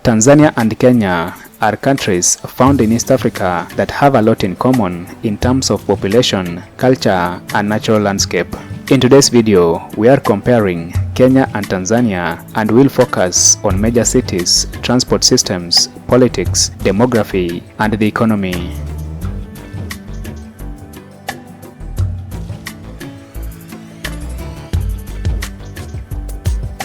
Tanzania and Kenya are countries found in East Africa that have a lot in common in terms of population, culture, and natural landscape. In today's video, we are comparing Kenya and Tanzania and will focus on major cities, transport systems, politics, demography, and the economy.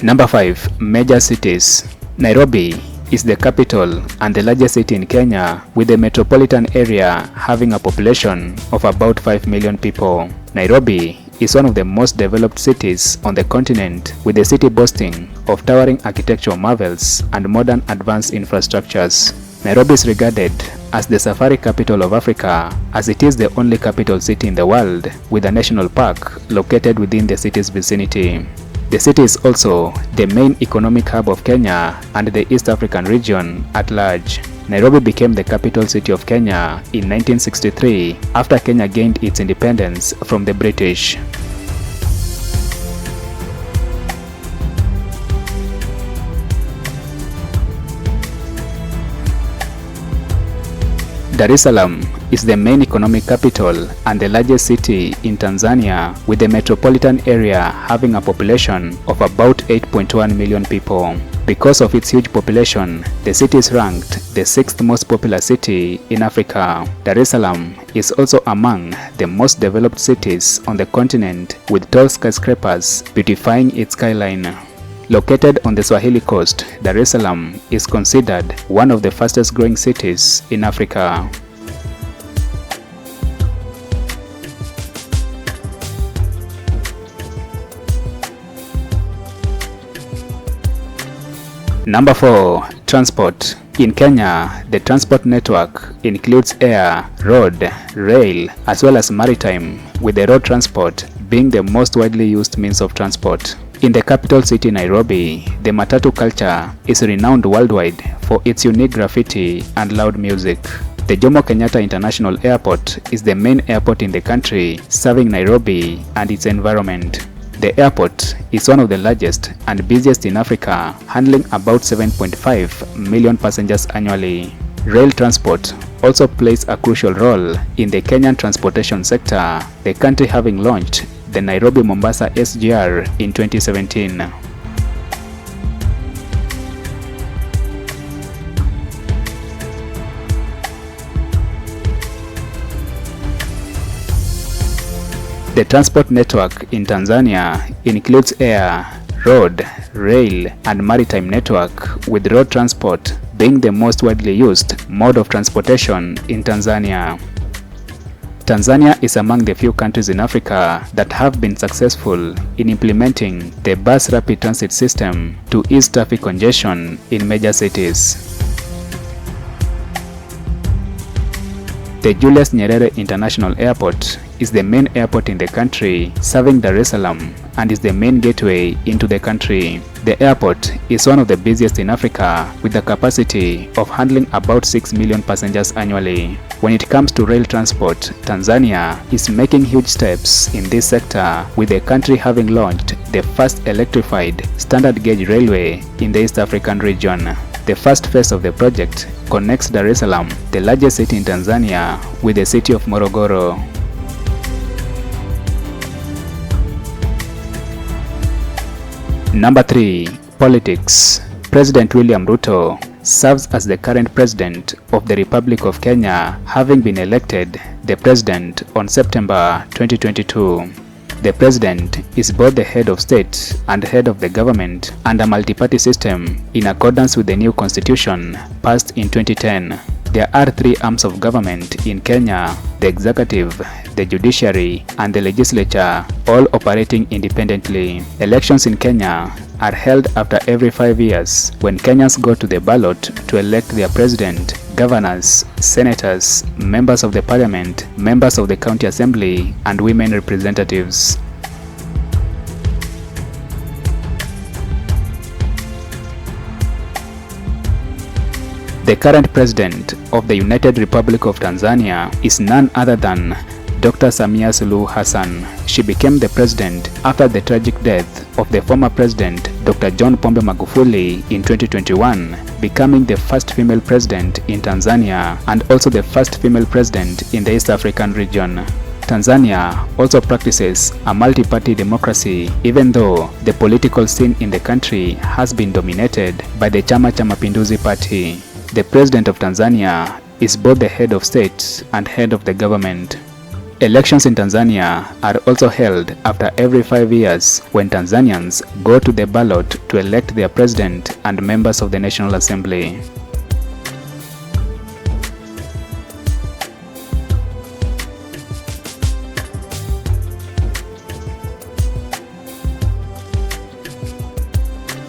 Number 5. Major cities. Nairobi is the capital and the largest city in Kenya, with the metropolitan area having a population of about 5 million people. Nairobi is one of the most developed cities on the continent, with the city boasting of towering architectural marvels and modern advanced infrastructures. Nairobi is regarded as the safari capital of Africa, as it is the only capital city in the world with a national park located within the city's vicinity. The city is also the main economic hub of Kenya and the East African region at large. Nairobi became the capital city of Kenya in 1963 after Kenya gained its independence from the British. Dar es Salaam is the main economic capital and the largest city in Tanzania, with the metropolitan area having a population of about 8.1 million people. Because of its huge population, the city is ranked the 6th most popular city in Africa. Dar es Salaam is also among the most developed cities on the continent, with tall skyscrapers beautifying its skyline. Located on the Swahili coast, Dar es Salaam is considered one of the fastest growing cities in Africa. Number 4. Transport. In Kenya, the transport network includes air, road, rail, as well as maritime, with the road transport being the most widely used means of transport. In the capital city Nairobi, the matatu culture is renowned worldwide for its unique graffiti and loud music. The Jomo Kenyatta International Airport is the main airport in the country, serving Nairobi and its environment. The airport is one of the largest and busiest in Africa, handling about 7.5 million passengers annually. Rail transport also plays a crucial role in the Kenyan transportation sector, the country having launched the Nairobi-Mombasa SGR in 2017. The transport network in Tanzania includes air, road, rail, and maritime network, with road transport being the most widely used mode of transportation in Tanzania. Tanzania is among the few countries in Africa that have been successful in implementing the bus rapid transit system to ease traffic congestion in major cities. The Julius Nyerere International Airport is the main airport in the country, serving Dar es Salaam, and is the main gateway into the country. The airport is one of the busiest in Africa, with the capacity of handling about 6 million passengers annually. When it comes to rail transport, Tanzania is making huge steps in this sector, with the country having launched the first electrified standard gauge railway in the East African region. The first phase of the project connects Dar es Salaam, the largest city in Tanzania, with the city of Morogoro. Number 3. Politics. President William Ruto serves as the current president of the Republic of Kenya, having been elected the president on September 2022. The president is both the head of state and head of the government under a multi-party system in accordance with the new constitution passed in 2010. There are 3 arms of government in Kenya: the executive, the judiciary, and the legislature, all operating independently. Elections in Kenya are held after every 5 years, when Kenyans go to the ballot to elect their president, governors, senators, members of the parliament, members of the county assembly, and women representatives. The current president of the United Republic of Tanzania is none other than Dr. Samia Suluhu Hassan. She became the president after the tragic death of the former president Dr. John Pombe Magufuli in 2021, becoming the first female president in Tanzania and also the first female president in the East African region. Tanzania also practices a multi-party democracy, even though the political scene in the country has been dominated by the Chama cha Mapinduzi party. The president of Tanzania is both the head of state and head of the government. Elections in Tanzania are also held after every 5 years when Tanzanians go to the ballot to elect their president and members of the National Assembly.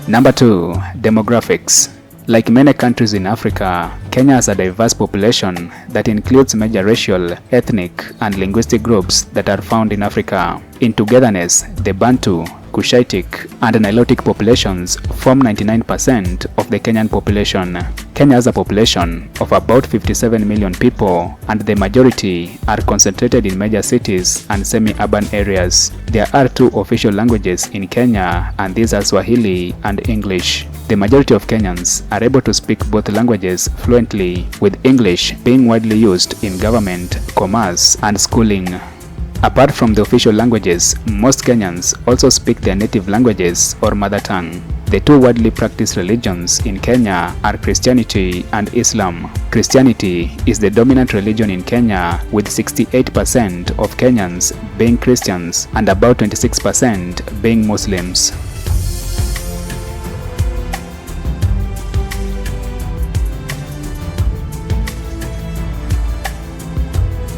Number 2. Demographics. Like many countries in Africa, Kenya has a diverse population that includes major racial, ethnic, and linguistic groups that are found in Africa. In togetherness, the Bantu, Cushitic, and Nilotic populations form 99% of the Kenyan population. Kenya has a population of about 57 million people, and the majority are concentrated in major cities and semi-urban areas. There are 2 official languages in Kenya, and these are Swahili and English. The majority of Kenyans are able to speak both languages fluently, with English being widely used in government, commerce, and schooling. Apart from the official languages, most Kenyans also speak their native languages or mother tongue. The 2 widely practiced religions in Kenya are Christianity and Islam. Christianity is the dominant religion in Kenya, with 68% of Kenyans being Christians and about 26% being Muslims.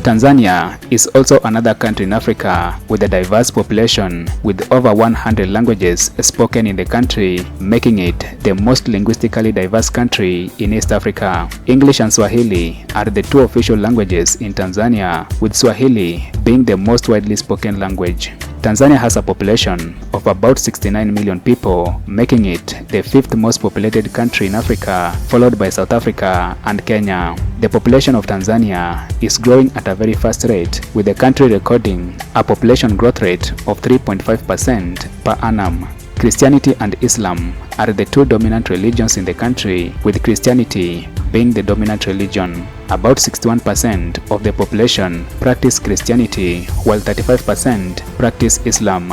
Tanzania is also another country in Africa with a diverse population with over 100 languages spoken in the country, making it the most linguistically diverse country in East Africa. English and Swahili are the 2 official languages in Tanzania, with Swahili being the most widely spoken language. Tanzania has a population of about 69 million people, making it the 5th most populated country in Africa, followed by South Africa and Kenya. The population of Tanzania is growing at a very fast rate, with the country recording a population growth rate of 3.5% per annum. Christianity and Islam are the 2 dominant religions in the country, with Christianity being the dominant religion. About 61% of the population practice Christianity, while 35% practice Islam.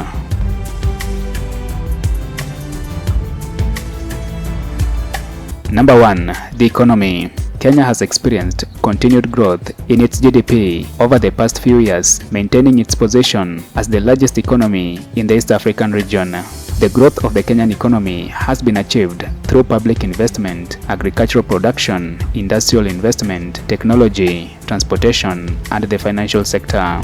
Number 1. The economy. Kenya has experienced continued growth in its GDP over the past few years, maintaining its position as the largest economy in the East African region. The growth of the Kenyan economy has been achieved through public investment, agricultural production, industrial investment, technology, transportation, and the financial sector.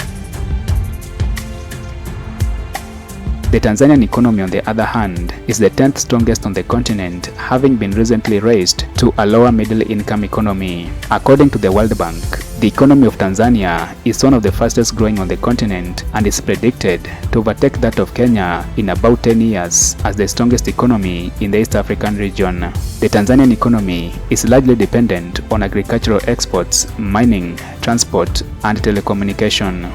The Tanzanian economy, on the other hand, is the 10th strongest on the continent, having been recently raised to a lower middle-income economy. According to the World Bank, the economy of Tanzania is one of the fastest growing on the continent and is predicted to overtake that of Kenya in about 10 years as the strongest economy in the East African region. The Tanzanian economy is largely dependent on agricultural exports, mining, transport, and telecommunication.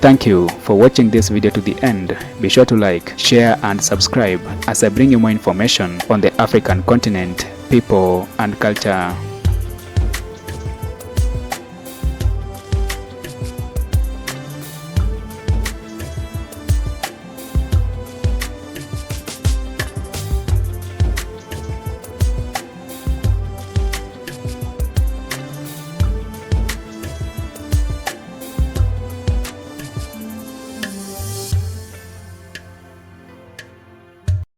Thank you for watching this video to the end. Be sure to like, share, and subscribe as I bring you more information on the African continent, people, and culture.